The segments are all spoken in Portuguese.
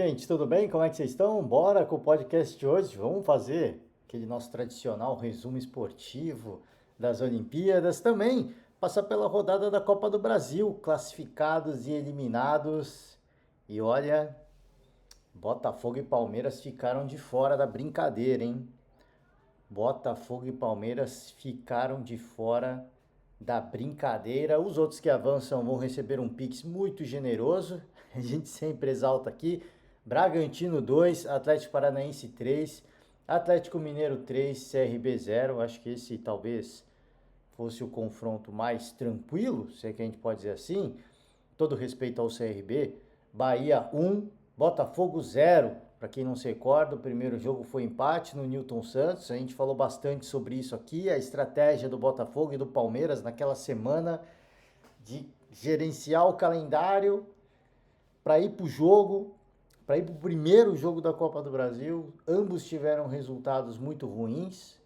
Gente, tudo bem? Como é que vocês estão? Bora com o podcast de hoje. Vamos fazer aquele nosso tradicional resumo esportivo das Olimpíadas. Também passar pela rodada da Copa do Brasil, classificados e eliminados. E olha, Botafogo e Palmeiras ficaram de fora da brincadeira, hein? Botafogo e Palmeiras ficaram de fora da brincadeira. Os outros que avançam vão receber um Pix muito generoso. A gente sempre exalta aqui. Bragantino 2, Atlético Paranaense 3, Atlético Mineiro 3, CRB 0. Acho que esse talvez fosse o confronto mais tranquilo, se é que a gente pode dizer assim. Todo respeito ao CRB. Bahia 1, Botafogo 0. Para quem não se recorda, o primeiro jogo foi empate no Newton Santos. A gente falou bastante sobre isso aqui, a estratégia do Botafogo e do Palmeiras naquela semana de gerenciar o calendário para ir para o jogo, para ir para o primeiro jogo da Copa do Brasil. Ambos tiveram resultados muito ruins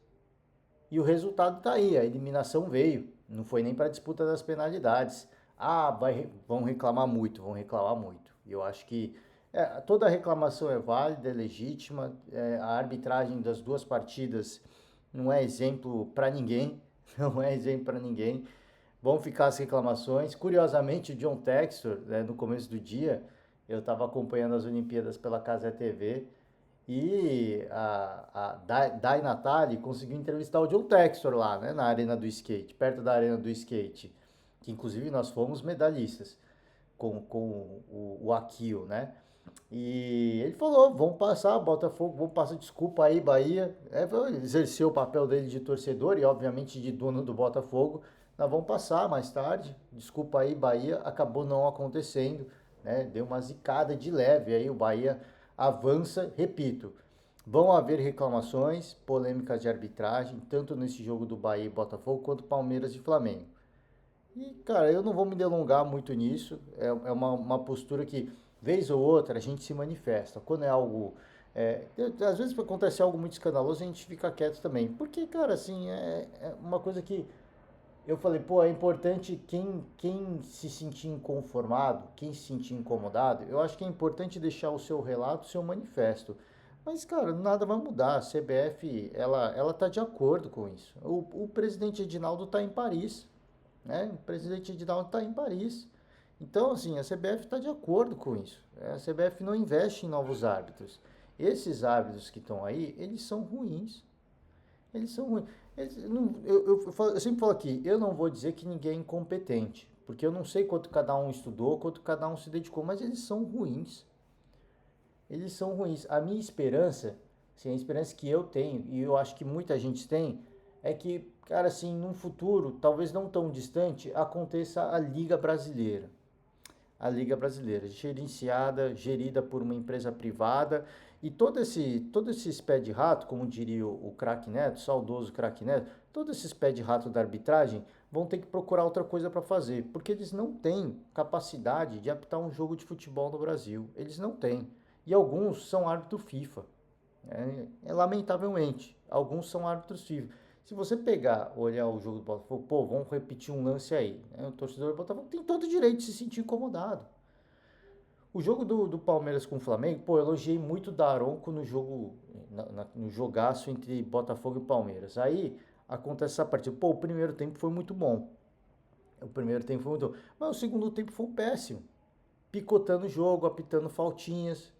e o resultado está aí, a eliminação veio. Não foi nem para a disputa das penalidades. Vão reclamar muito, vão reclamar muito. E eu acho que toda reclamação é válida, é legítima. A arbitragem das duas partidas não é exemplo para ninguém, não é exemplo para ninguém. Vão ficar as reclamações. Curiosamente, o John Textor, no começo do dia, eu estava acompanhando as Olimpíadas pela Casa TV e a Dai Natali conseguiu entrevistar o John Textor lá, né, na arena do skate, perto da arena do skate, que inclusive nós fomos medalhistas com o Akio, né? E ele falou, vamos passar, Botafogo, vamos passar, desculpa aí, Bahia. Exerceu o papel dele de torcedor e obviamente de dono do Botafogo. Nós vamos passar mais tarde, desculpa aí, Bahia. Acabou não acontecendo, né? Deu uma zicada de leve aí, o Bahia avança, repito. Vão haver reclamações, polêmicas de arbitragem, tanto nesse jogo do Bahia e Botafogo, quanto Palmeiras e Flamengo. E, cara, eu não vou me delongar muito nisso. É uma postura que, vez ou outra, a gente se manifesta. Quando é algo. Às vezes acontece algo muito escandaloso, a gente fica quieto também. Porque, cara, assim, é uma coisa que eu falei, pô, é importante quem se sentir inconformado, quem se sentir incomodado, eu acho que é importante deixar o seu relato, o seu manifesto. Mas, cara, nada vai mudar. A CBF, ela tá de acordo com isso. O presidente Edinaldo tá em Paris, né? O presidente Edinaldo está em Paris. Então, assim, a CBF está de acordo com isso. A CBF não investe em novos árbitros. Esses árbitros que estão aí, eles são ruins. Eles são ruins. Eu sempre falo aqui, eu não vou dizer que ninguém é incompetente, porque eu não sei quanto cada um estudou, quanto cada um se dedicou, mas eles são ruins. Eles são ruins. A minha esperança, assim, a esperança que eu tenho, e eu acho que muita gente tem, é que, cara, assim, num futuro, talvez não tão distante, aconteça a Liga Brasileira. A Liga Brasileira, gerenciada, gerida por uma empresa privada, e todo esse pé de rato, como diria o craque Neto, saudoso craque Neto, todos esses pé de rato da arbitragem vão ter que procurar outra coisa para fazer, porque eles não têm capacidade de apitar um jogo de futebol no Brasil. Eles não têm. E alguns são árbitro FIFA. Lamentavelmente, alguns são árbitros FIFA. Se você pegar, olhar o jogo do Botafogo, pô, vamos repetir um lance aí. O torcedor do Botafogo tem todo o direito de se sentir incomodado. O jogo do Palmeiras com o Flamengo, pô, eu elogiei muito o Daronco no jogo, no jogaço entre Botafogo e Palmeiras. Aí acontece essa partida. Pô, o primeiro tempo foi muito bom. O primeiro tempo foi muito bom. Mas o segundo tempo foi péssimo. Picotando o jogo, apitando faltinhas,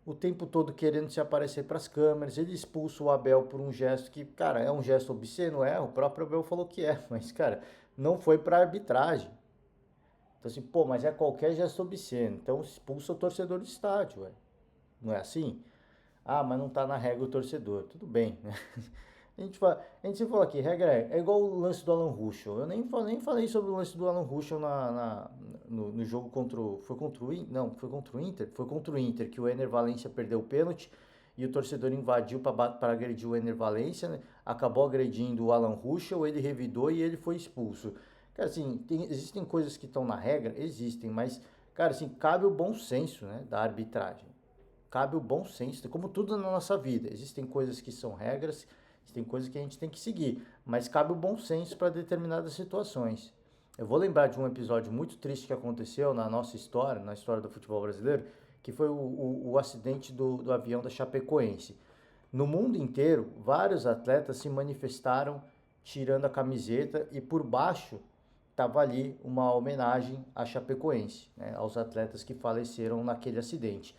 o tempo todo querendo se aparecer para as câmeras. Ele expulsa o Abel por um gesto que, cara, é um gesto obsceno, o próprio Abel falou que é, mas, cara, não foi para arbitragem. Então, assim, pô, mas é qualquer gesto obsceno, então expulsa o torcedor do estádio, ué. Não é assim? Ah, mas não tá na regra o torcedor. Tudo bem, né? A gente sempre fala aqui, regra é igual o lance do Alan Ruschel. Eu nem falei sobre o lance do Alan Ruschel no jogo contra o... Foi contra o Inter? Não, foi contra o Inter? Foi contra o Inter, que o Ener Valencia perdeu o pênalti e o torcedor invadiu para agredir o Ener Valencia, né? Acabou agredindo o Alan Ruschel, ele revidou e ele foi expulso. Cara, assim, existem coisas que estão na regra? Existem, mas, cara, assim, cabe o bom senso, né, da arbitragem. Cabe o bom senso, como tudo na nossa vida. Existem coisas que são regras, existem coisas que a gente tem que seguir, mas cabe o bom senso para determinadas situações. Eu vou lembrar de um episódio muito triste que aconteceu na nossa história, na história do futebol brasileiro, que foi o acidente do avião da Chapecoense. No mundo inteiro, vários atletas se manifestaram tirando a camiseta e por baixo estava ali uma homenagem à Chapecoense, né, aos atletas que faleceram naquele acidente.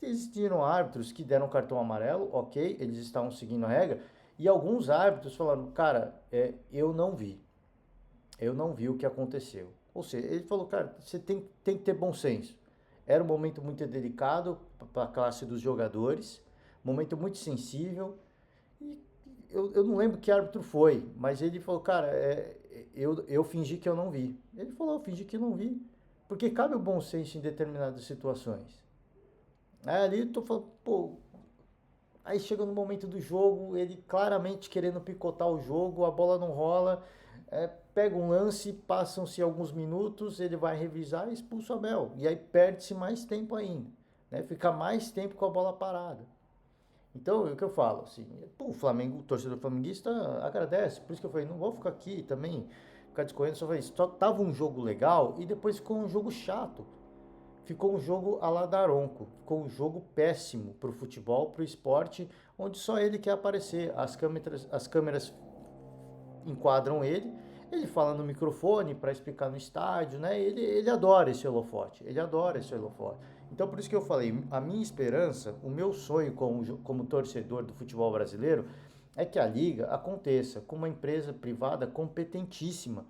Existiram árbitros que deram cartão amarelo, ok, eles estavam seguindo a regra, e alguns árbitros falaram, cara, eu não vi o que aconteceu. Ou seja, ele falou, cara, você tem que ter bom senso. Era um momento muito delicado para a classe dos jogadores, momento muito sensível, e eu não lembro que árbitro foi, mas ele falou, cara, eu fingi que eu não vi. Ele falou, eu fingi que não vi. Porque cabe o bom senso em determinadas situações. Aí ali eu tô falando, pô, aí chega no momento do jogo, ele claramente querendo picotar o jogo, a bola não rola, pega um lance, passam-se alguns minutos, ele vai revisar e expulsa o Abel. E aí perde-se mais tempo ainda, né? Fica mais tempo com a bola parada. Então, é o que eu falo, assim, pô, o Flamengo, o torcedor flamenguista agradece, por isso que eu falei, não vou ficar aqui também, ficar discorrendo, só falei, só tava um jogo legal e depois ficou um jogo chato. Ficou um jogo a la Daronco, ficou um jogo péssimo pro futebol, pro esporte, onde só ele quer aparecer. As câmeras enquadram ele fala no microfone para explicar no estádio, né? Ele adora esse holofote, ele adora esse holofote. Então por isso que eu falei, a minha esperança, o meu sonho como torcedor do futebol brasileiro é que a liga aconteça com uma empresa privada competentíssima,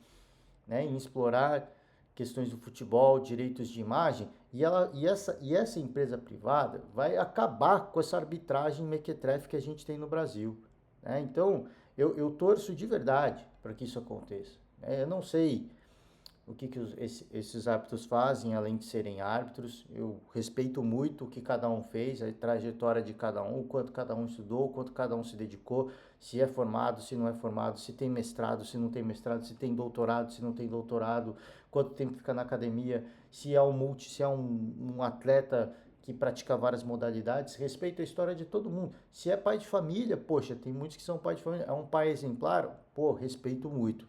né, em explorar questões do futebol, direitos de imagem, e essa empresa privada vai acabar com essa arbitragem mequetrefe que a gente tem no Brasil, né? Então, eu torço de verdade para que isso aconteça. Eu não sei o que esses árbitros fazem, além de serem árbitros. Eu respeito muito o que cada um fez, a trajetória de cada um, o quanto cada um estudou, o quanto cada um se dedicou, se é formado, se não é formado, se tem mestrado, se não tem mestrado, se tem doutorado, se não tem doutorado, quanto tempo fica na academia, se é se é um atleta que pratica várias modalidades. Respeito a história de todo mundo. Se é pai de família, poxa, tem muitos que são pai de família, é um pai exemplar, pô, respeito muito,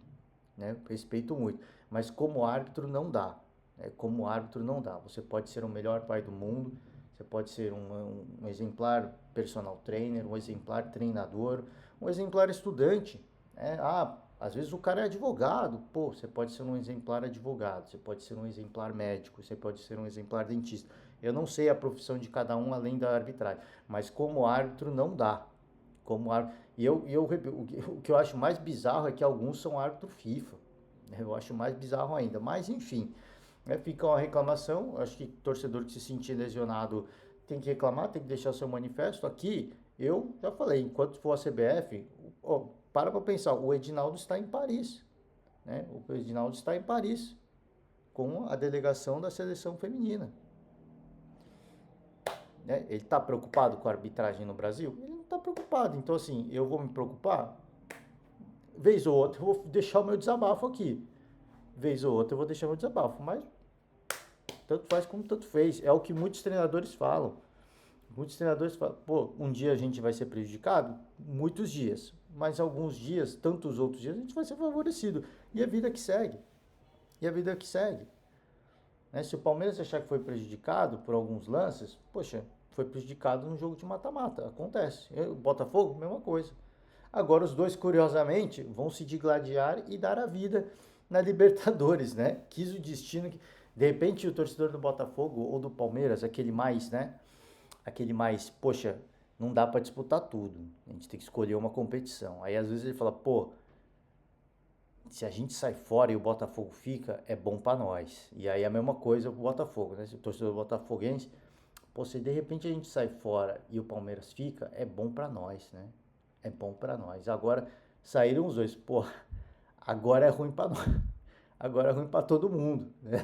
né? Respeito muito. Mas como árbitro não dá. Né? Como árbitro não dá. Você pode ser o melhor pai do mundo, você pode ser um exemplar personal trainer, um exemplar treinador, um exemplar estudante. Né? Às vezes o cara é advogado. Pô, você pode ser um exemplar advogado, você pode ser um exemplar médico, você pode ser um exemplar dentista. Eu não sei a profissão de cada um além da arbitragem, mas como árbitro não dá. Como árbitro. O que eu acho mais bizarro é que alguns são árbitro FIFA. Eu acho mais bizarro ainda. Mas, enfim, fica uma reclamação. Acho que torcedor que se sentir lesionado tem que reclamar, tem que deixar o seu manifesto. Aqui, eu já falei, enquanto for a CBF, para pensar, o Edinaldo está em Paris. Né? O Edinaldo está em Paris com a delegação da seleção feminina. Né? Ele está preocupado com a arbitragem no Brasil? Ele não está preocupado. Então, assim, eu vou me preocupar? Vez ou outra eu vou deixar o meu desabafo aqui. Vez ou outra eu vou deixar o meu desabafo. Mas tanto faz como tanto fez. É o que muitos treinadores falam. Muitos treinadores falam, pô, um dia a gente vai ser prejudicado? Muitos dias. Mas alguns dias, tantos outros dias, a gente vai ser favorecido. E a vida que segue. E a vida que segue. Né? Se o Palmeiras achar que foi prejudicado por alguns lances, poxa, foi prejudicado no jogo de mata-mata. Acontece. O Botafogo, mesma coisa. Agora os dois, curiosamente, vão se digladiar e dar a vida na Libertadores, né? Quis o destino que... De repente o torcedor do Botafogo ou do Palmeiras, aquele mais, né? Aquele mais, poxa, não dá para disputar tudo. A gente tem que escolher uma competição. Aí às vezes ele fala, pô, se a gente sai fora e o Botafogo fica, é bom para nós. E aí a mesma coisa pro Botafogo, né? Se o torcedor botafoguense, pô, se de repente a gente sai fora e o Palmeiras fica, é bom para nós, né? É bom para nós. Agora saíram os dois. Pô, agora é ruim para nós. Agora é ruim para todo mundo. Né?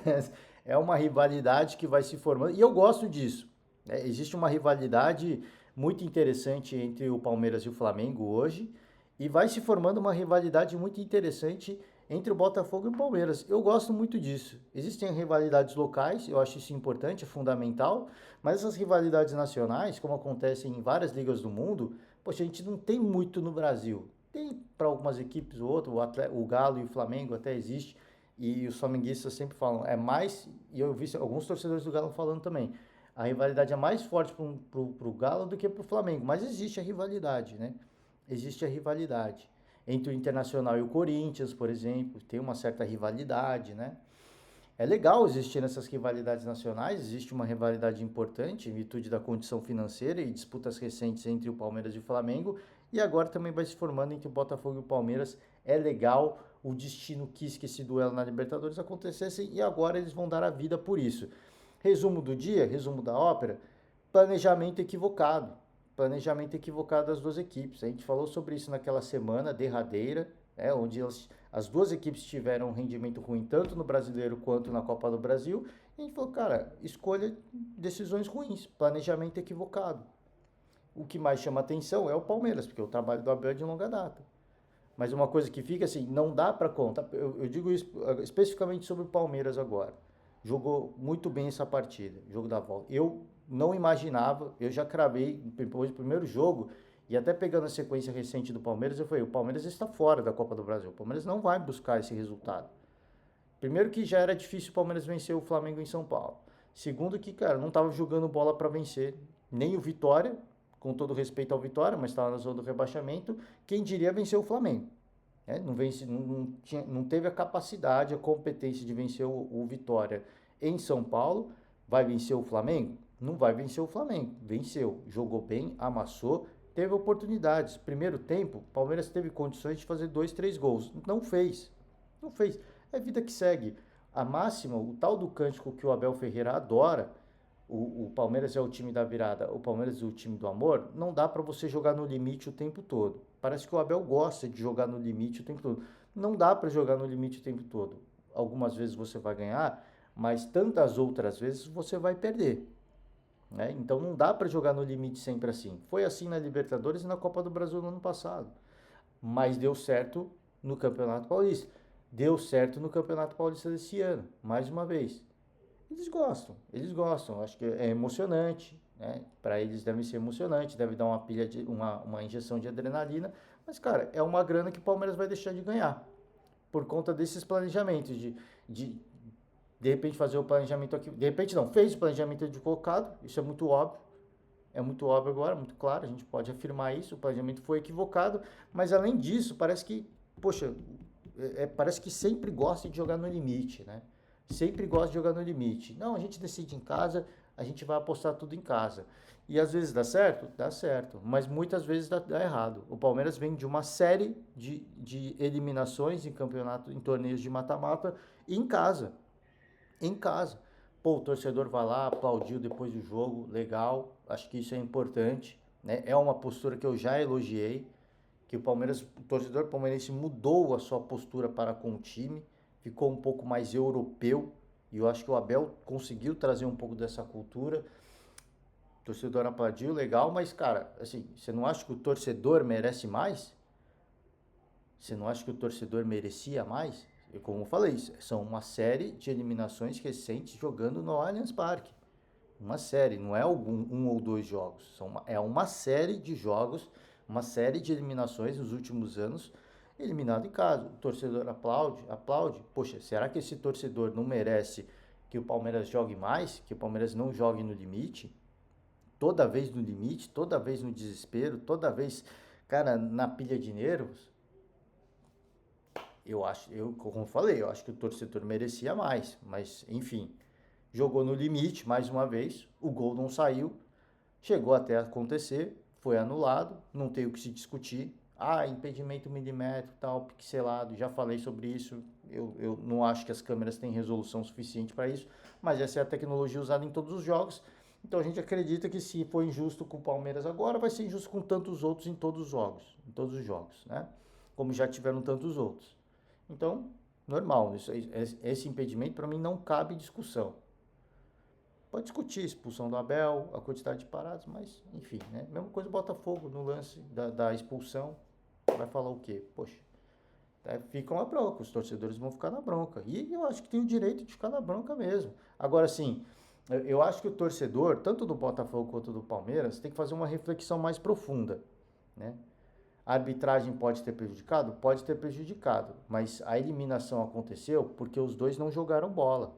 É uma rivalidade que vai se formando. E eu gosto disso. Né? Existe uma rivalidade muito interessante entre o Palmeiras e o Flamengo hoje. E vai se formando uma rivalidade muito interessante entre o Botafogo e o Palmeiras. Eu gosto muito disso. Existem rivalidades locais, eu acho isso importante, é fundamental. Mas essas rivalidades nacionais, como acontecem em várias ligas do mundo, poxa, a gente não tem muito no Brasil. Tem para algumas equipes ou outro, o Galo e o Flamengo até existe, e os flamenguistas sempre falam, é mais, e eu vi alguns torcedores do Galo falando também, A rivalidade é mais forte pro Galo do que pro Flamengo, mas existe a rivalidade, né? Existe a rivalidade. Entre o Internacional e o Corinthians, por exemplo, tem uma certa rivalidade, né? É legal existir essas rivalidades nacionais, existe uma rivalidade importante em virtude da condição financeira e disputas recentes entre o Palmeiras e o Flamengo, e agora também vai se formando entre o Botafogo e o Palmeiras. É legal, o destino quis que esse duelo na Libertadores acontecesse e agora eles vão dar a vida por isso. Resumo do dia, resumo da ópera, planejamento equivocado. Planejamento equivocado das duas equipes. A gente falou sobre isso naquela semana derradeira, onde as duas equipes tiveram um rendimento ruim, tanto no Brasileiro quanto na Copa do Brasil. E a gente falou, cara, escolha decisões ruins, planejamento equivocado. O que mais chama atenção é o Palmeiras, porque o trabalho do Abel é de longa data. Mas uma coisa que fica assim, não dá para conta. Eu digo isso especificamente sobre o Palmeiras agora. Jogou muito bem essa partida, jogo da volta. Eu não imaginava, eu já cravei depois do primeiro jogo, e até pegando a sequência recente do Palmeiras, eu falei, o Palmeiras está fora da Copa do Brasil. O Palmeiras não vai buscar esse resultado. Primeiro que já era difícil o Palmeiras vencer o Flamengo em São Paulo. Segundo que, cara, não estava jogando bola para vencer nem o Vitória, com todo respeito ao Vitória, mas estava na zona do rebaixamento, quem diria vencer o Flamengo. Não teve a capacidade, a competência de vencer o Vitória em São Paulo. Vai vencer o Flamengo? Não vai vencer o Flamengo. Venceu, jogou bem, amassou, teve oportunidades. Primeiro tempo, o Palmeiras teve condições de fazer 2, 3 gols. Não fez. Não fez. É vida que segue. A máxima, o tal do cântico que o Abel Ferreira adora, o Palmeiras é o time da virada, o Palmeiras é o time do amor, não dá para você jogar no limite o tempo todo. Parece que o Abel gosta de jogar no limite o tempo todo. Não dá para jogar no limite o tempo todo. Algumas vezes você vai ganhar, mas tantas outras vezes você vai perder. Né? Então não dá para jogar no limite sempre assim. Foi assim na Libertadores e na Copa do Brasil no ano passado. Mas deu certo no Campeonato Paulista. Deu certo no Campeonato Paulista desse ano, mais uma vez. Eles gostam, acho que é emocionante, né? Para eles deve ser emocionante, deve dar uma pilha de uma injeção de adrenalina, mas cara, é uma grana que o Palmeiras vai deixar de ganhar por conta desses planejamentos de repente fazer o planejamento aqui, de repente não, fez o planejamento de colocado, isso é muito óbvio agora, muito claro, a gente pode afirmar isso, o planejamento foi equivocado, mas além disso, parece que, poxa, parece que sempre gosta de jogar no limite, né? Sempre gosta de jogar no limite. Não, a gente decide em casa, a gente vai apostar tudo em casa. E às vezes dá certo? Dá certo. Mas muitas vezes dá errado. O Palmeiras vem de uma série de eliminações em campeonato, em torneios de mata-mata, em casa. Em casa. Pô, o torcedor vai lá, aplaudiu depois do jogo, legal. Acho que isso é importante. Né? É uma postura que eu já elogiei. Que o torcedor palmeirense mudou a sua postura para com o time, ficou um pouco mais europeu, e eu acho que o Abel conseguiu trazer um pouco dessa cultura. O torcedor aplaudiu, legal, mas cara, assim, você não acha que o torcedor merece mais? Você não acha que o torcedor merecia mais? E como eu falei, são uma série de eliminações recentes jogando no Allianz Parque. Uma série, não é um ou dois jogos, é uma série de jogos, uma série de eliminações nos últimos anos, eliminado em casa. O torcedor aplaude. Poxa, será que esse torcedor não merece que o Palmeiras jogue mais, que o Palmeiras não jogue no limite? Toda vez no limite, toda vez no desespero, toda vez, cara, na pilha de nervos? Como eu falei, eu acho que o torcedor merecia mais, mas enfim, jogou no limite mais uma vez, o gol não saiu, chegou até a acontecer, foi anulado, não tem o que se discutir. Impedimento milimétrico, tal, pixelado, já falei sobre isso. Eu não acho que as câmeras têm resolução suficiente para isso, mas essa é a tecnologia usada em todos os jogos. Então a gente acredita que se for injusto com o Palmeiras agora, vai ser injusto com tantos outros em todos os jogos, né? Como já tiveram tantos outros. Então, normal, esse impedimento para mim não cabe discussão. Pode discutir a expulsão do Abel, a quantidade de paradas, mas enfim, né? Mesma coisa o Botafogo no lance da expulsão. Vai falar o quê? Poxa, ficam na bronca, os torcedores vão ficar na bronca. E eu acho que tem o direito de ficar na bronca mesmo. Agora, sim, eu acho que o torcedor, tanto do Botafogo quanto do Palmeiras, tem que fazer uma reflexão mais profunda, né? A arbitragem pode ter prejudicado? Pode ter prejudicado, mas a eliminação aconteceu porque os dois não jogaram bola.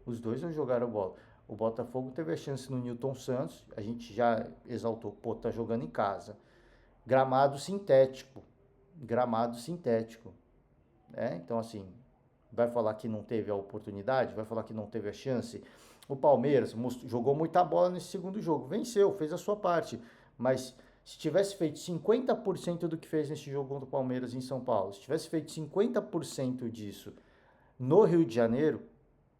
Os dois não jogaram bola. O Botafogo teve a chance no Newton Santos, a gente já exaltou, pô, tá jogando em casa. Gramado sintético, gramado sintético, né? Então, assim, vai falar que não teve a oportunidade, vai falar que não teve a chance. O Palmeiras jogou muita bola nesse segundo jogo, venceu, fez a sua parte, mas se tivesse feito 50% do que fez nesse jogo contra o Palmeiras em São Paulo, se tivesse feito 50% disso no Rio de Janeiro,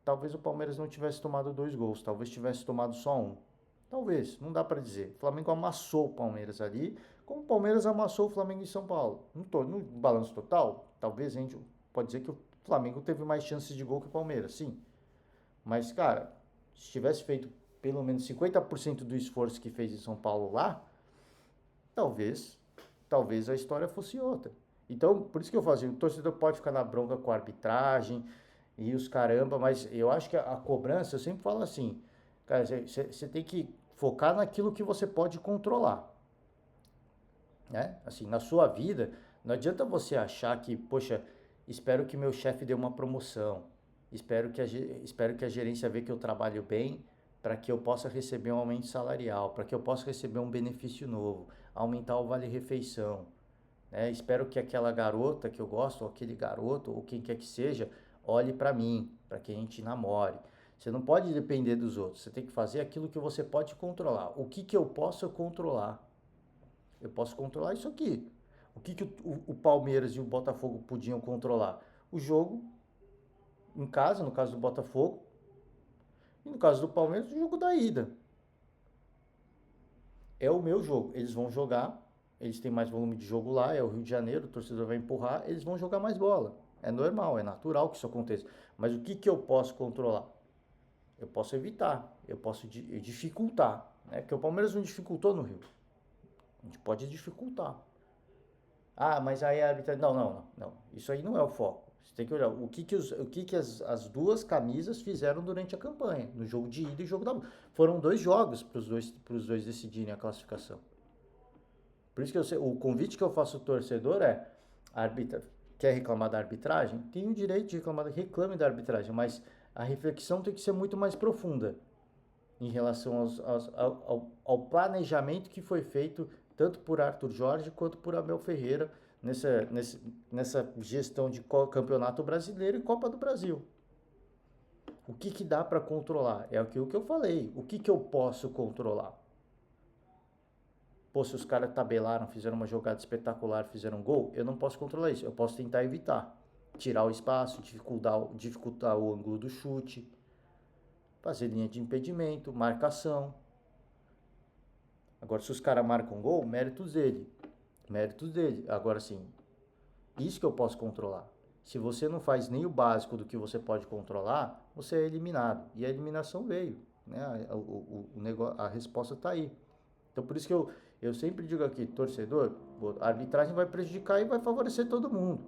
talvez o Palmeiras não tivesse tomado 2 gols, talvez tivesse tomado só um. Talvez, não dá para dizer. O Flamengo amassou o Palmeiras ali, como o Palmeiras amassou o Flamengo em São Paulo. No balanço total, talvez a gente pode dizer que o Flamengo teve mais chances de gol que o Palmeiras, sim. Mas, cara, se tivesse feito pelo menos 50% do esforço que fez em São Paulo lá, talvez, talvez a história fosse outra. Então, por isso que eu falo assim, o torcedor pode ficar na bronca com a arbitragem e os caramba, mas eu acho que a cobrança, eu sempre falo assim, cara, você tem que focar naquilo que você pode controlar, né? Assim, na sua vida, não adianta você achar que, poxa, espero que meu chefe dê uma promoção, espero que a gerência vê que eu trabalho bem para que eu possa receber um aumento salarial, para que eu possa receber um benefício novo, aumentar o vale-refeição, né? Espero que aquela garota que eu gosto, ou aquele garoto, ou quem quer que seja, olhe para mim, para que a gente namore. Você não pode depender dos outros, você tem que fazer aquilo que você pode controlar. O que que eu posso controlar? Eu posso controlar isso aqui. O que que o Palmeiras e o Botafogo podiam controlar? O jogo em casa, no caso do Botafogo, e no caso do Palmeiras, o jogo da ida. É o meu jogo. Eles vão jogar, eles têm mais volume de jogo lá, é o Rio de Janeiro, o torcedor vai empurrar, eles vão jogar mais bola. É normal, é natural que isso aconteça. Mas o que que eu posso controlar? Eu posso evitar, eu posso dificultar, né? Porque o Palmeiras não dificultou no Rio. A gente pode dificultar. Ah, mas aí a arbitragem. Não. Isso aí não é o foco. Você tem que olhar o que as duas camisas fizeram durante a campanha, no jogo de ida e jogo da volta. Foram 2 jogos para os dois decidirem a classificação. Por isso que o convite que eu faço ao torcedor é: quer reclamar da arbitragem? Tem o direito de reclamar, reclame da arbitragem, mas a reflexão tem que ser muito mais profunda em relação ao planejamento que foi feito tanto por Arthur Jorge quanto por Abel Ferreira nessa gestão de Campeonato Brasileiro e Copa do Brasil. O que que dá para controlar? É aquilo que eu falei. O que que eu posso controlar? Pô, se os caras tabelaram, fizeram uma jogada espetacular, fizeram um gol, eu não posso controlar isso. Eu posso tentar evitar. Tirar o espaço, dificultar o ângulo do chute, fazer linha de impedimento, marcação. Agora, se os caras marcam gol, méritos dele. Méritos dele. Agora, sim, isso que eu posso controlar. Se você não faz nem o básico do que você pode controlar, você é eliminado. E a eliminação veio, né? A resposta está aí. Então, por isso que eu sempre digo aqui, torcedor, a arbitragem vai prejudicar e vai favorecer todo mundo.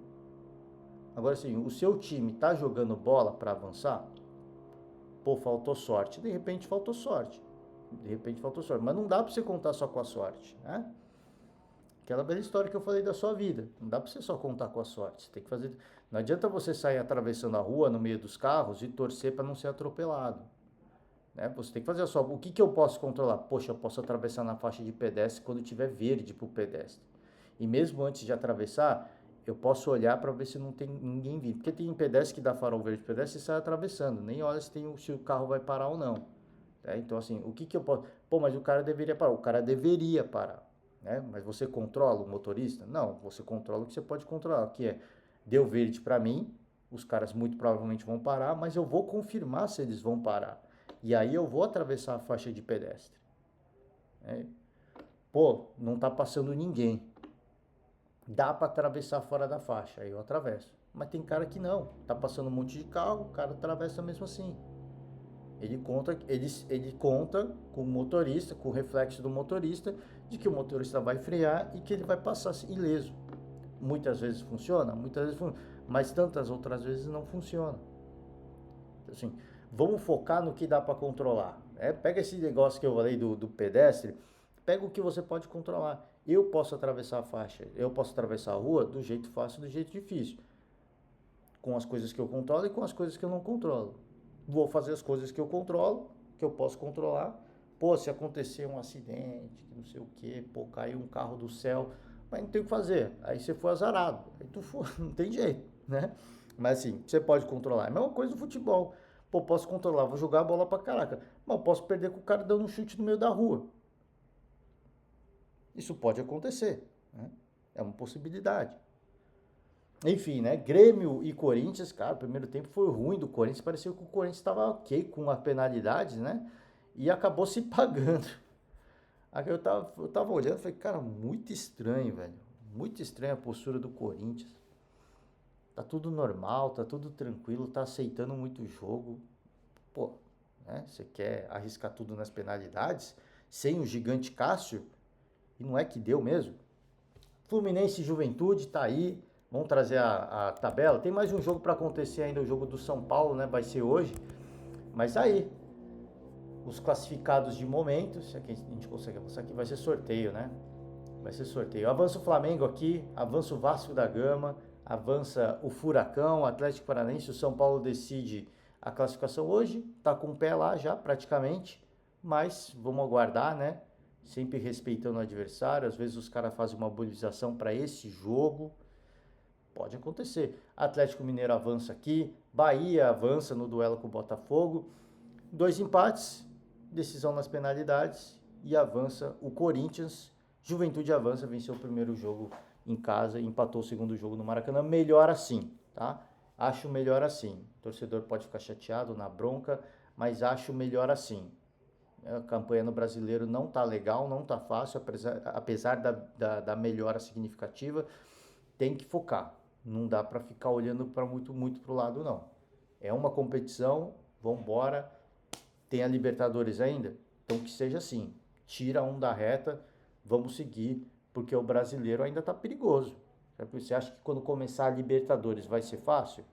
Agora, sim, o seu time tá jogando bola para avançar? Pô, faltou sorte. De repente faltou sorte. Mas não dá para você contar só com a sorte, né? Aquela velha história que eu falei da sua vida. Não dá para você só contar com a sorte. Você tem que fazer. Não adianta você sair atravessando a rua no meio dos carros e torcer para não ser atropelado, né? Você tem que fazer a sua. O que que eu posso controlar? Poxa, eu posso atravessar na faixa de pedestre quando tiver verde para o pedestre. E mesmo antes de atravessar, eu posso olhar para ver se não tem ninguém vindo. Porque tem pedestre que dá farol verde para pedestre e sai atravessando. Nem olha se o carro vai parar ou não. Então, assim, o que que eu posso... Pô, mas o cara deveria parar. O cara deveria parar, né? Mas você controla o motorista? Não, você controla o que você pode controlar, que é, deu verde para mim, os caras muito provavelmente vão parar, mas eu vou confirmar se eles vão parar. E aí eu vou atravessar a faixa de pedestre. Pô, não tá passando ninguém. Dá para atravessar fora da faixa, aí eu atravesso. Mas tem cara que não, tá passando um monte de carro, o cara atravessa mesmo assim. Ele conta com o motorista, com o reflexo do motorista, de que o motorista vai frear e que ele vai passar ileso. Muitas vezes funciona, mas tantas outras vezes não funciona. Assim, vamos focar no que dá para controlar. Pega esse negócio que eu falei do pedestre, pega o que você pode controlar. Eu posso atravessar a faixa, eu posso atravessar a rua do jeito fácil, do jeito difícil. Com as coisas que eu controlo e com as coisas que eu não controlo. Vou fazer as coisas que eu controlo, que eu posso controlar. Pô, se acontecer um acidente, não sei o quê, pô, caiu um carro do céu, mas não tem o que fazer. Aí você foi azarado, aí tu foi, não tem jeito, né? Mas assim, você pode controlar. É a mesma coisa no futebol. Pô, posso controlar, vou jogar a bola pra caraca. Mas eu posso perder com o cara dando um chute no meio da rua. Isso pode acontecer, né? É uma possibilidade. Enfim, né? Grêmio e Corinthians, cara, o primeiro tempo foi ruim do Corinthians. Parecia que o Corinthians estava ok com a penalidade, né? E acabou se pagando. Aí eu tava olhando e falei, cara, muito estranho, velho. Muito estranha a postura do Corinthians. Tá tudo normal, tá tudo tranquilo, tá aceitando muito o jogo. Pô, né? Você quer arriscar tudo nas penalidades? Sem o gigante Cássio? E não é que deu mesmo? Fluminense e Juventude tá aí. Vamos trazer a tabela. Tem mais um jogo para acontecer ainda, o jogo do São Paulo, né? Vai ser hoje. Mas aí, os classificados de momento, se aqui a gente consegue passar aqui, vai ser sorteio, né? Vai ser sorteio. Avança o Flamengo aqui, avança o Vasco da Gama, avança o Furacão, o Atlético Paranaense, o São Paulo decide a classificação hoje, tá com o pé lá já praticamente, mas vamos aguardar, né? Sempre respeitando o adversário, às vezes os caras fazem uma mobilização para esse jogo, pode acontecer. Atlético Mineiro avança aqui, Bahia avança no duelo com o Botafogo, 2 empates, decisão nas penalidades e avança o Corinthians. Juventude avança, venceu o primeiro jogo em casa e empatou o segundo jogo no Maracanã. Melhor assim, tá? Acho melhor assim. O torcedor pode ficar chateado na bronca, mas acho melhor assim. A campanha no Brasileiro não tá legal, não tá fácil, apesar da melhora significativa. Tem que focar. Não dá para ficar olhando para muito pro lado, não. É uma competição, vambora. Tem a Libertadores ainda? Então que seja assim. Tira um da reta, vamos seguir, porque o brasileiro ainda tá perigoso. Você acha que quando começar a Libertadores vai ser fácil?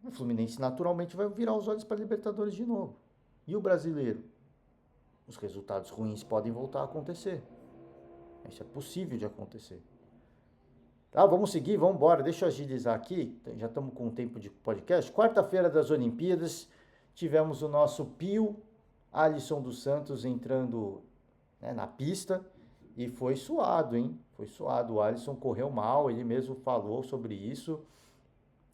O Fluminense naturalmente vai virar os olhos para a Libertadores de novo. E o brasileiro? Os resultados ruins podem voltar a acontecer. Isso é possível de acontecer. Tá, vamos seguir, vamos embora. Deixa eu agilizar aqui. Já estamos com o tempo de podcast. Quarta-feira das Olimpíadas, tivemos o nosso Pio Alisson dos Santos entrando, né, na pista e foi suado, hein? Foi suado. O Alisson correu mal, ele mesmo falou sobre isso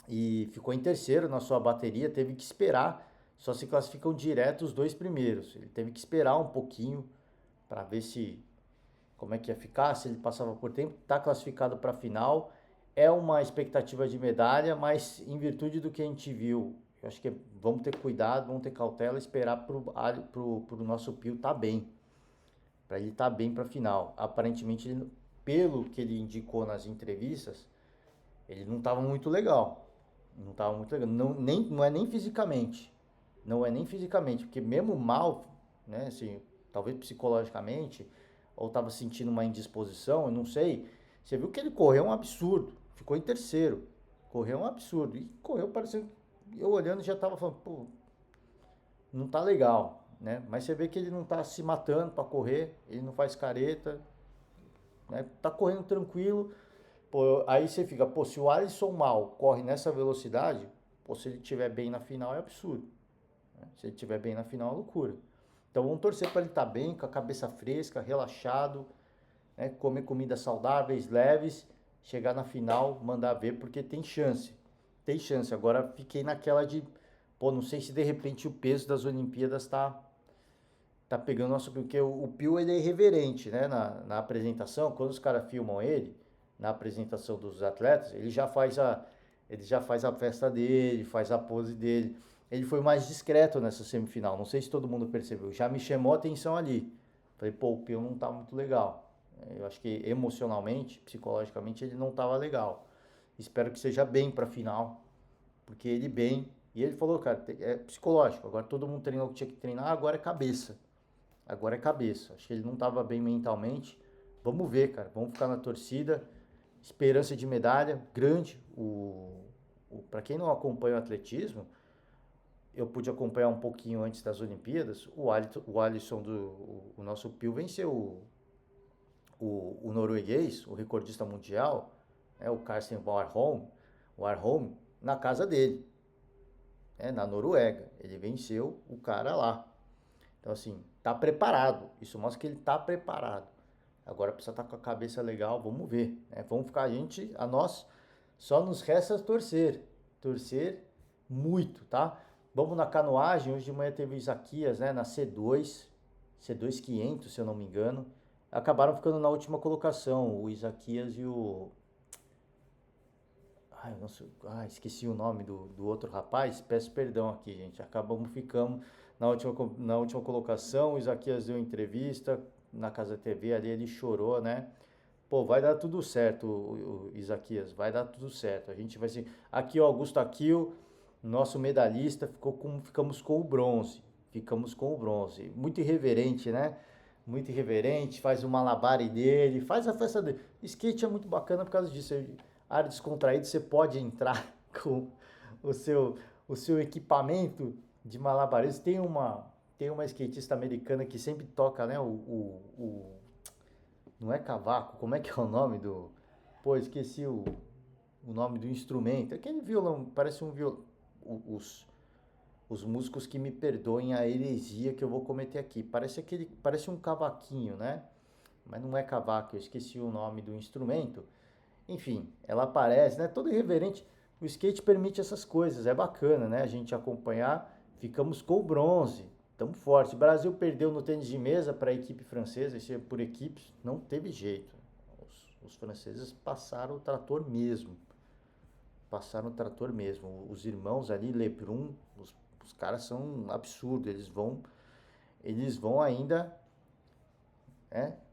e ficou em terceiro na sua bateria. Teve que esperar, só se classificam direto os 2 primeiros. Ele teve que esperar um pouquinho para ver se como é que ia ficar, se ele passava por tempo. Está classificado para a final. É uma expectativa de medalha, mas em virtude do que a gente viu, eu acho que vamos ter cuidado, vamos ter cautela, esperar pro nosso Pio tá bem. Para ele estar bem para a final. Aparentemente, ele, pelo que ele indicou nas entrevistas, ele não estava muito legal. Não estava muito legal. Não é nem fisicamente. Não é nem fisicamente, porque mesmo mal, né, assim, talvez psicologicamente, ou estava sentindo uma indisposição, eu não sei. Você viu que ele correu um absurdo, ficou em terceiro, correu um absurdo e correu parecendo, eu olhando já estava falando, pô, não tá legal, né? Mas você vê que ele não tá se matando para correr, ele não faz careta, né? Tá correndo tranquilo. Pô, aí você fica, pô, se o Alisson mal corre nessa velocidade, pô, se ele estiver bem na final é absurdo, né? Se ele estiver bem na final é loucura. Então vamos torcer para ele estar bem, com a cabeça fresca, relaxado, né? Comer comidas saudáveis, leves, chegar na final, mandar ver, porque tem chance. Tem chance. Agora fiquei naquela de, pô, não sei se de repente o peso das Olimpíadas tá pegando nosso, porque o Pio ele é irreverente, né? Na apresentação, quando os caras filmam ele, na apresentação dos atletas, ele já faz a festa dele, faz a pose dele. Ele foi mais discreto nessa semifinal, não sei se todo mundo percebeu, já me chamou a atenção ali. Falei, pô, o Pio não tá muito legal. Eu acho que emocionalmente, psicologicamente, ele não tava legal. Espero que seja bem pra final, porque ele bem. E ele falou, cara, é psicológico. Agora todo mundo treinou o que tinha que treinar, agora é cabeça. Agora é cabeça. Acho que ele não estava bem mentalmente. Vamos ver, cara. Vamos ficar na torcida. Esperança de medalha grande. Para quem não acompanha o atletismo, eu pude acompanhar um pouquinho antes das Olimpíadas. O Alisson, o nosso Pio, venceu o norueguês, o recordista mundial, né, o Karsten Warholm, na casa dele. na Noruega. Ele venceu o cara lá. Então, assim, tá preparado. Isso mostra que ele tá preparado. Agora precisa estar com a cabeça legal, vamos ver. Né? Vamos ficar, a nós, só nos resta torcer. Torcer muito, tá? Vamos na canoagem. Hoje de manhã teve o Isaquias, né? Na C2 500, se eu não me engano. Acabaram ficando na última colocação, o Isaquias e o... Ai, nossa, esqueci o nome do outro rapaz. Peço perdão aqui, gente. Ficamos na última colocação. O Isaquias deu entrevista na Casa TV ali, ele chorou, né? Pô, vai dar tudo certo, o Isaquias, vai dar tudo certo. A gente vai ser. Aqui, o Augusto Aquil, nosso medalhista, ficamos com o bronze. Ficamos com o bronze. Muito irreverente, né? Muito irreverente, faz o malabare dele, faz a festa dele. Skate é muito bacana por causa disso. Área descontraída, você pode entrar com o seu, o seu equipamento de malabarismo. Tem uma skatista americana que sempre toca, né? Não é cavaco, como é que é o nome do. Pô, esqueci o nome do instrumento. Aquele violão, parece um violão. Os músicos que me perdoem a heresia que eu vou cometer aqui. Parece um cavaquinho, né? Mas não é cavaco, eu esqueci o nome do instrumento. Enfim, ela aparece, né? Toda irreverente. O skate permite essas coisas, é bacana, né? A gente acompanhar. Ficamos com o bronze, estamos forte. O Brasil perdeu no tênis de mesa para a equipe francesa, isso é por equipes, não teve jeito. Os franceses passaram o trator mesmo. Passaram o trator mesmo. Os irmãos ali, Lebrun, os caras são absurdos. Eles vão ainda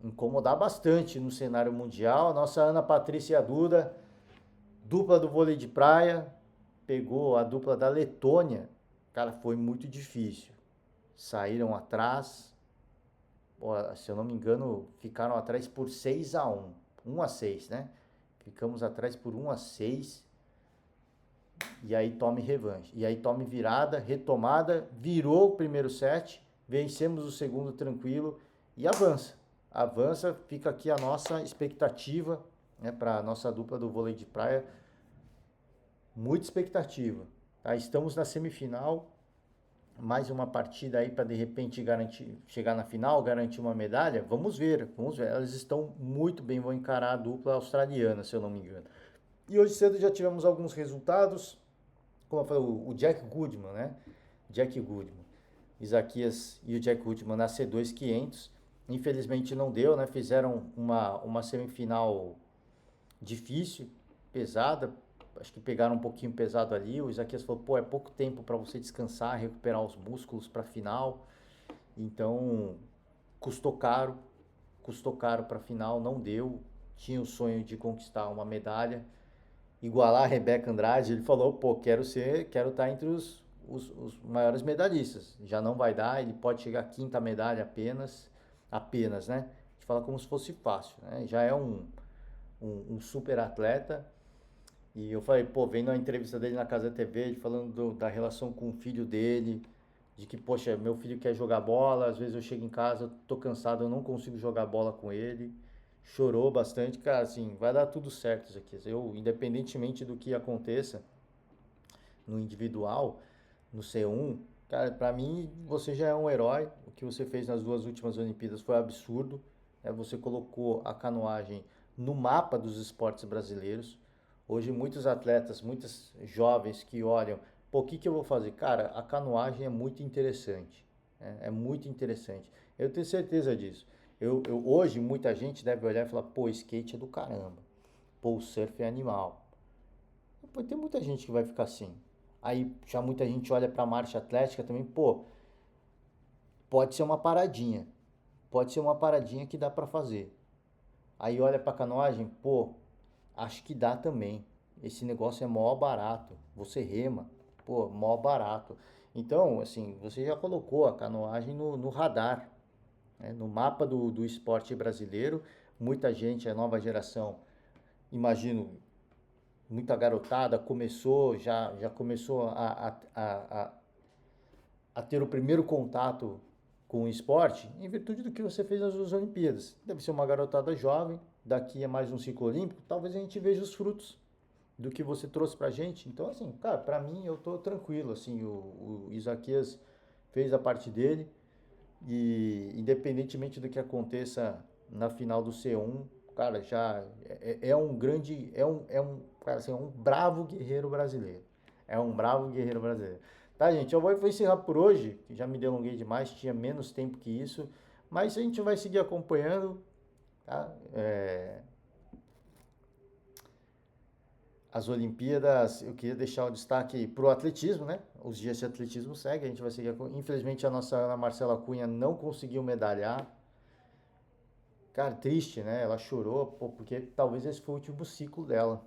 incomodar bastante no cenário mundial. Nossa Ana Patrícia Duda, dupla do vôlei de praia, pegou a dupla da Letônia. Cara, foi muito difícil. Saíram atrás, se eu não me engano, ficaram atrás por 6-1. 1-6, né? Ficamos atrás por 1-6. E aí tome revanche. E aí tome virada, retomada, virou o primeiro set, vencemos o segundo tranquilo e avança. Avança, fica aqui a nossa expectativa, né, para a nossa dupla do vôlei de praia. Muita expectativa. Tá? Estamos na semifinal, mais uma partida aí para de repente chegar na final, garantir uma medalha. Vamos ver. Elas estão muito bem, vão encarar a dupla australiana, se eu não me engano. E hoje cedo já tivemos alguns resultados, como eu falei, o Jack Goodman, né? Jack Goodman. Isaquias e o Jack Goodman na C2 500. Infelizmente não deu, né? Fizeram uma semifinal difícil, pesada. Acho que pegaram um pouquinho pesado ali. O Isaquias falou, pô, é pouco tempo para você descansar, recuperar os músculos para a final. Então, custou caro para a final, não deu. Tinha o sonho de conquistar uma medalha, igualar a Rebeca Andrade. Ele falou, pô, quero estar entre os maiores medalhistas. Já não vai dar, ele pode chegar à quinta medalha apenas, né? A gente fala como se fosse fácil, né? Já é um super atleta. E eu falei, pô, vendo a entrevista dele na Casa TV, ele falando da relação com o filho dele, de que, poxa, meu filho quer jogar bola, às vezes eu chego em casa, tô cansado, eu não consigo jogar bola com ele. Chorou bastante, cara, assim, vai dar tudo certo isso aqui. Eu, independentemente do que aconteça no individual, no C1, cara, pra mim você já é um herói. O que você fez nas duas últimas Olimpíadas foi absurdo. Você colocou a canoagem no mapa dos esportes brasileiros. Hoje muitos atletas, muitos jovens que olham, pô, o que eu vou fazer? Cara, a canoagem é muito interessante. É muito interessante. Eu tenho certeza disso. Hoje muita gente deve olhar e falar, pô, skate é do caramba. Pô, o surf é animal. Pô, tem muita gente que vai ficar assim. Aí já muita gente olha pra marcha atlética também, pô, pode ser uma paradinha. Pode ser uma paradinha que dá pra fazer. Aí olha pra canoagem, pô, acho que dá também. Esse negócio é mó barato. Você rema, pô, mó barato. Então, assim, você já colocou a canoagem no radar, né? No mapa do esporte brasileiro. Muita gente, a nova geração, imagino, muita garotada já começou a ter o primeiro contato com o esporte em virtude do que você fez nas duas Olimpíadas. Deve ser uma garotada jovem, daqui a mais um ciclo olímpico, talvez a gente veja os frutos do que você trouxe pra gente. Então, assim, cara, pra mim eu tô tranquilo, assim, o Isaquias fez a parte dele e independentemente do que aconteça na final do C1, cara, já é um grande, cara, assim, é um bravo guerreiro brasileiro. É um bravo guerreiro brasileiro. Tá, gente, vou encerrar por hoje, que já me delonguei demais, tinha menos tempo que isso, mas a gente vai seguir acompanhando, tá? As Olimpíadas, eu queria deixar o destaque para o atletismo, né? Os dias de atletismo seguem, a gente vai seguir. Infelizmente, a nossa Ana Marcela Cunha não conseguiu medalhar. Cara, triste, né? Ela chorou, pô, porque talvez esse foi o último ciclo dela,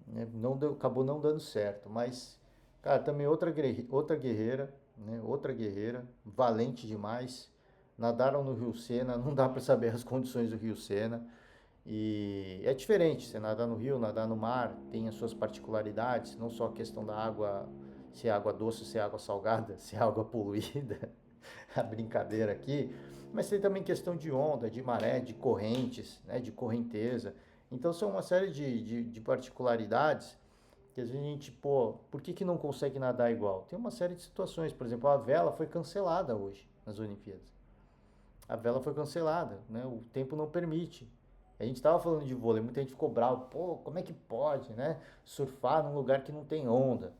né? Não deu, acabou não dando certo, mas, cara, também outra guerreira, né? Outra guerreira, valente demais. Nadaram no Rio Sena, não dá para saber as condições do Rio Sena. E é diferente, você nadar no rio, nadar no mar, tem as suas particularidades, não só a questão da água, se é água doce, se é água salgada, se é água poluída, a brincadeira aqui, mas tem também questão de onda, de maré, de correntes, né, de correnteza. Então são uma série de particularidades que a gente, pô, por que, que não consegue nadar igual? Tem uma série de situações, por exemplo, a vela foi cancelada hoje nas Olimpíadas. A vela foi cancelada, né? O tempo não permite. A gente estava falando de vôlei, muita gente ficou bravo. Pô, como é que pode, né? Surfar num lugar que não tem onda.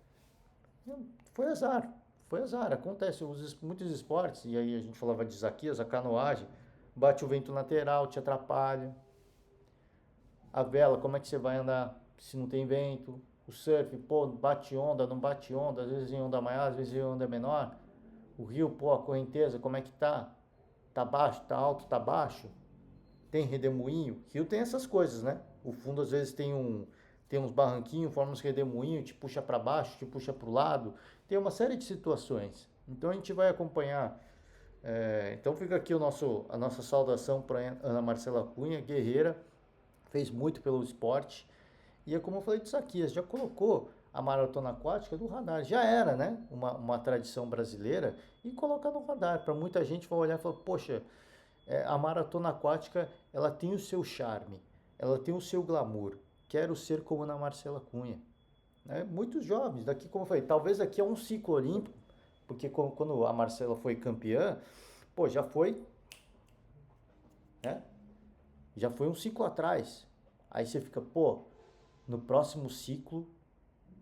Foi azar, foi azar. Acontece muitos esportes, e aí a gente falava de Isaquias, a canoagem, bate o vento lateral, te atrapalha. A vela, como é que você vai andar se não tem vento? O surf, pô, bate onda, não bate onda, às vezes em onda maior, às vezes em onda menor. O rio, pô, a correnteza, como é que tá? Tá baixo, tá alto, tá baixo? Tem redemoinho. Rio tem essas coisas, né? O fundo às vezes tem uns barranquinhos, forma uns redemoinho, te puxa para baixo, te puxa para o lado. Tem uma série de situações. Então a gente vai acompanhar. Então fica aqui a nossa saudação para Ana Marcela Cunha, guerreira, fez muito pelo esporte. E é como eu falei de Isaquias, já colocou a maratona aquática do radar. Já era, né? Uma tradição brasileira e coloca no radar. Para muita gente vai olhar e falar, poxa, a maratona aquática ela tem o seu charme, ela tem o seu glamour. Quero ser como na Marcela Cunha. Né? Muitos jovens, daqui como eu falei, talvez aqui é um ciclo olímpico, porque quando a Marcela foi campeã, pô, já foi, né? Já foi um ciclo atrás. Aí você fica, pô, no próximo ciclo,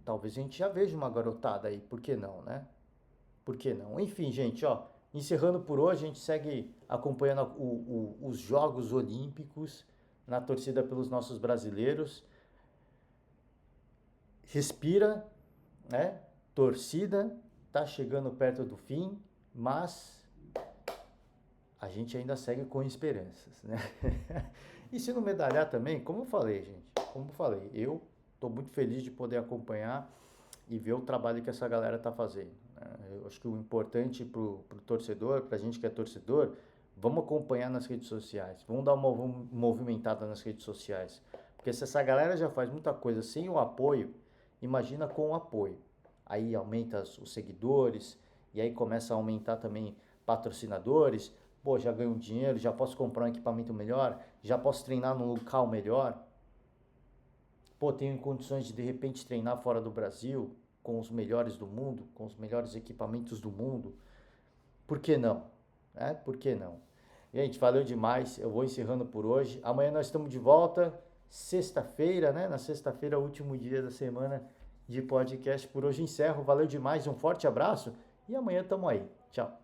talvez a gente já veja uma garotada aí, por que não, né? Por que não? Enfim, gente, ó, encerrando por hoje, a gente segue acompanhando os Jogos Olímpicos na torcida pelos nossos brasileiros. Respira, né? Torcida, tá chegando perto do fim, mas a gente ainda segue com esperanças, né? E se não medalhar também, como eu falei, gente, como eu falei, eu tô muito feliz de poder acompanhar e ver o trabalho que essa galera tá fazendo. Né? Eu acho que o importante pro torcedor, pra gente que é torcedor, vamos acompanhar nas redes sociais, vamos dar uma movimentada nas redes sociais. Porque se essa galera já faz muita coisa sem o apoio, imagina com o apoio. Aí aumenta os seguidores, e aí começa a aumentar também patrocinadores. Pô, já ganho dinheiro, já posso comprar um equipamento melhor, já posso treinar num local melhor. Pô, tenho condições de repente treinar fora do Brasil, com os melhores do mundo, com os melhores equipamentos do mundo. Por que não? Por que não? Gente, valeu demais. Eu vou encerrando por hoje. Amanhã nós estamos de volta, sexta-feira, né? Na sexta-feira, último dia da semana de podcast. Por hoje encerro. Valeu demais, um forte abraço e amanhã estamos aí. Tchau.